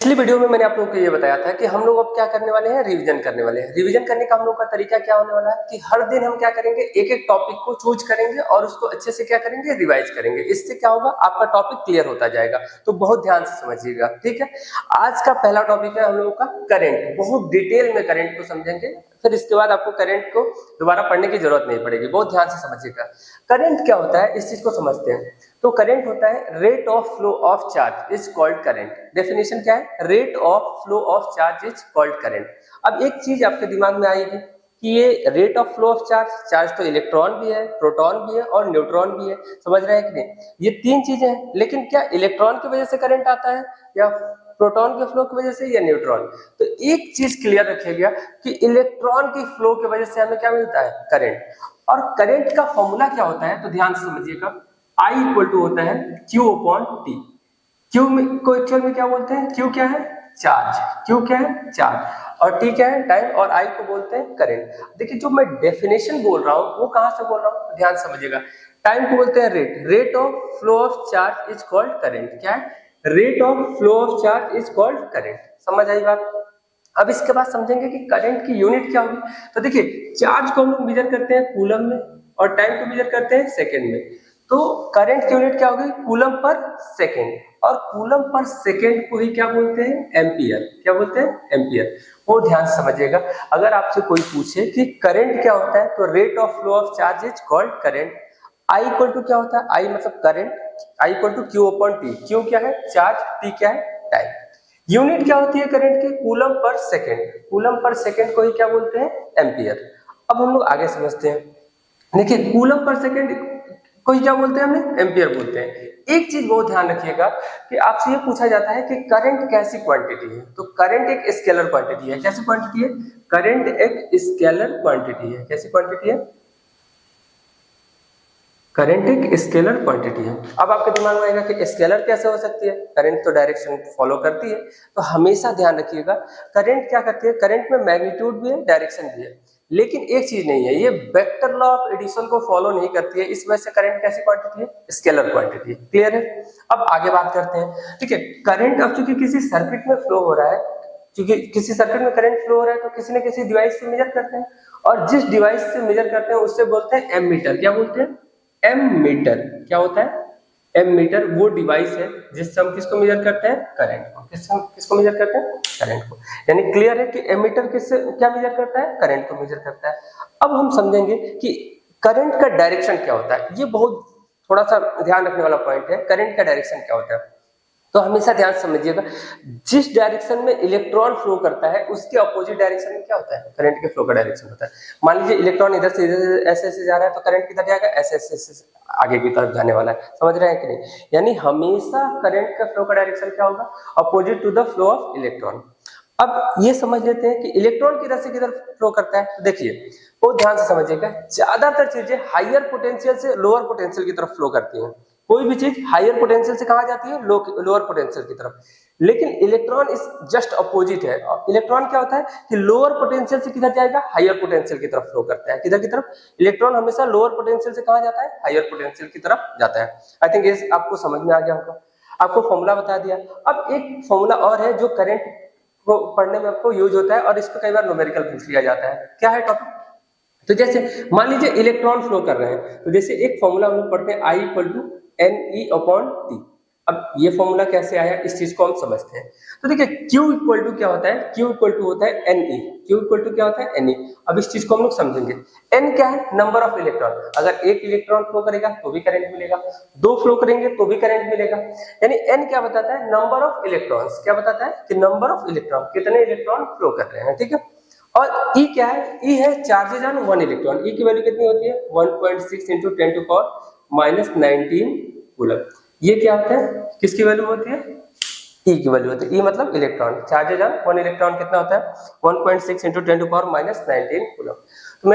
पिछली वीडियो में मैंने आप लोगों को ये बताया था कि हम लोग अब क्या करने वाले हैं, रिवीजन करने वाले हैं। रिवीजन करने का हम लोग का तरीका क्या होने वाला है कि हर दिन हम क्या करेंगे, एक एक टॉपिक को चूज करेंगे और उसको अच्छे से क्या करेंगे, रिवाइज करेंगे। इससे क्या होगा, आपका टॉपिक क्लियर होता जाएगा। तो बहुत ध्यान से समझिएगा, ठीक है। आज का पहला टॉपिक है हम लोगों का करंट। बहुत डिटेल में करंट को समझेंगे, फिर इसके बाद आपको करंट को दोबारा पढ़ने की जरूरत नहीं पड़ेगी। बहुत ध्यान से समझिएगा करंट क्या होता है, इस चीज को समझते हैं। तो करंट होता है rate of flow of charge is called current. Definition क्या है, rate of flow of charge is called current. अब एक चीज आपके दिमाग में आएगी कि ये rate of flow of charge, charge तो इलेक्ट्रॉन भी है, प्रोटॉन भी है और न्यूट्रॉन भी है, समझ रहे हैं कि नहीं। ये तीन चीजें हैं, लेकिन क्या इलेक्ट्रॉन की वजह से करंट आता है या प्रोटॉन के फ्लो की वजह से या न्यूट्रॉन। तो एक चीज क्लियर रखिएगा कि इलेक्ट्रॉन की फ्लो की वजह से हमें क्या मिलता है, करंट। और करंट का फॉर्मूला क्या होता है, तो ध्यान से समझिएगा। I इक्वल टू होता है Q अपॉन T। Q में को एक्चुअल में क्या बोलते हैं, Q क्या है, चार्ज। Q क्या है, चार्ज, और T क्या है, टाइम, और I को बोलते हैं करंट। देखिए जो मैं डेफिनेशन बोल रहा हूँ वो कहां से बोल रहा हूँ, ध्यान समझिएगा। टाइम को बोलते हैं rate, rate of flow of charge is called current. क्या है, rate of flow of charge is called current. समझ आई बात। अब इसके बाद समझेंगे कि करंट की यूनिट क्या होगी। तो देखिए चार्ज को हम लोग मेजर करते हैं कूलम में और टाइम को मेजर करते हैं सेकेंड में। तो करंट की यूनिट क्या होगी, कूलम पर सेकेंड, और कूलम पर सेकेंड को ही क्या बोलते हैं, एम्पियर। क्या बोलते हैं, एम्पियर। वो ध्यान से समझिएगा। अगर आपसे कोई पूछे कि करंट क्या होता है, तो rate of flow of charge is called current. I equal to क्या होता है, आई मतलब current, I equal to Q upon T. Q क्या है, चार्ज, टी क्या है, टाइम। यूनिट क्या होती है करंट की, coulomb per second. Coulomb per second को ही क्या बोलते हैं, एम्पियर। अब हम लोग आगे समझते हैं। देखिए कूलम पर सेकेंड को ही क्या बोलते हैं, हमें एम्पियर बोलते हैं। एक चीज बहुत ध्यान रखिएगा कि आपसे ये पूछा जाता है कि करंट कैसी क्वांटिटी है। तो करंट एक स्केलर क्वांटिटी है। कैसी क्वांटिटी है, करंट एक स्केलर क्वांटिटी है। कैसी क्वांटिटी है, करंट एक स्केलर क्वांटिटी है। अब आपके दिमाग में आएगा कि स्केलर कैसे हो सकती है, करंट तो डायरेक्शन फॉलो करती है। तो हमेशा ध्यान रखिएगा करंट क्या करती है, करंट में मैग्नीट्यूड भी है, डायरेक्शन भी है, लेकिन एक चीज नहीं है, ये वेक्टर लॉ ऑफ एडिशन को फॉलो नहीं करती है। इस वजह से करंट कैसी क्वांटिटी है, स्केलर क्वांटिटी। क्लियर है। अब आगे बात करते हैं, ठीक है। करंट अब चूंकि किसी सर्किट में फ्लो हो रहा है, क्योंकि किसी सर्किट में करंट फ्लो हो रहा है, तो किसी न किसी डिवाइस से मेजर करते हैं, और जिस डिवाइस से मेजर करते हैं उससे बोलते हैं एमीटर। क्या बोलते हैं, एमीटर। क्या होता है, एमीटर वो डिवाइस है जिससे हम किसको मेजर करते हैं, करंट को। किसको मेजर करते हैं, करंट को। यानी क्लियर है कि एमीटर किससे क्या मेजर करता है, करंट को मेजर करता है। अब हम समझेंगे कि करंट का डायरेक्शन क्या होता है। ये बहुत थोड़ा सा ध्यान रखने वाला पॉइंट है, करंट का डायरेक्शन क्या होता है। तो हमेशा ध्यान समझिएगा, जिस डायरेक्शन में इलेक्ट्रॉन फ्लो करता है उसके अपोजिट डायरेक्शन में क्या होता है, करंट के फ्लो का डायरेक्शन होता है। मान लीजिए इलेक्ट्रॉन इधर से इधर ऐसे ऐसे जा रहा है, तो करंट किधर जाएगा, ऐसे ऐसे आगे की तरफ जाने वाला है। समझ रहे हैं कि नहीं। यानी हमेशा करंट का फ्लो का डायरेक्शन क्या होगा, opposite to the flow of electron. अब ये समझ लेते हैं कि इलेक्ट्रॉन किधर से किधर फ्लो करता है। तो देखिए बहुत ध्यान से समझिएगा, ज्यादातर चीजें हायर पोटेंशियल से लोअर पोटेंशियल की तरफ फ्लो करती हैं। कोई भी चीज हायर पोटेंशियल से कहां जाती है, लोअर पोटेंशियल की तरफ। लेकिन इलेक्ट्रॉन इस जस्ट अपोजिट है। इलेक्ट्रॉन क्या होता है कि लोअर पोटेंशियल से किधर जाएगा, हायर पोटेंशियल की तरफ फ्लो करता है। किधर की तरफ, इलेक्ट्रॉन हमेशा लोअर पोटेंशियल से कहां जाता है, हायर पोटेंशियल की तरफ जाता है। आई थिंक ये आपको समझ में आ गया होगा। आपको फॉर्मूला बता दिया। अब एक फॉर्मूला और है जो करंट को पढ़ने में आपको यूज होता है, और इस पर कई बार न्यूमेरिकल पूछ लिया जाता है। क्या है टॉपिक, तो जैसे मान लीजिए इलेक्ट्रॉन फ्लो कर रहे हैं, तो जैसे एक फॉर्मूला हम लोग पढ़ते हैं I equal to NE upon T. अब ये फॉर्मूला कैसे आया, इस चीज को हम समझते हैं। तो देखिए Q इक्वल टू क्या होता है, Q इक्वल टू होता है NE। Q इक्वल टू क्या होता है, NE। अब इस चीज को हम लोग समझेंगे। N क्या है, नंबर ऑफ इलेक्ट्रॉन। अगर एक इलेक्ट्रॉन फ्लो करेगा तो भी करंट मिलेगा, दो फ्लो करेंगे तो भी करंट मिलेगा। यानी N क्या बताता है, नंबर ऑफ इलेक्ट्रॉन्स। क्या बताता है कि नंबर ऑफ इलेक्ट्रॉन, कितने इलेक्ट्रॉन फ्लो कर रहे हैं, ठीक है। और E क्या है, E है charges on one electron. E की वैल्यू कितनी होती है, 1.6 × 10⁻⁻19 कूलम। ये क्या होता है, किसकी वैल्यू होती है, E की वैल्यू होती है। E मतलब electron, charges on one electron कितना होता है, 1.6 × 10⁻⁻19 कूलम।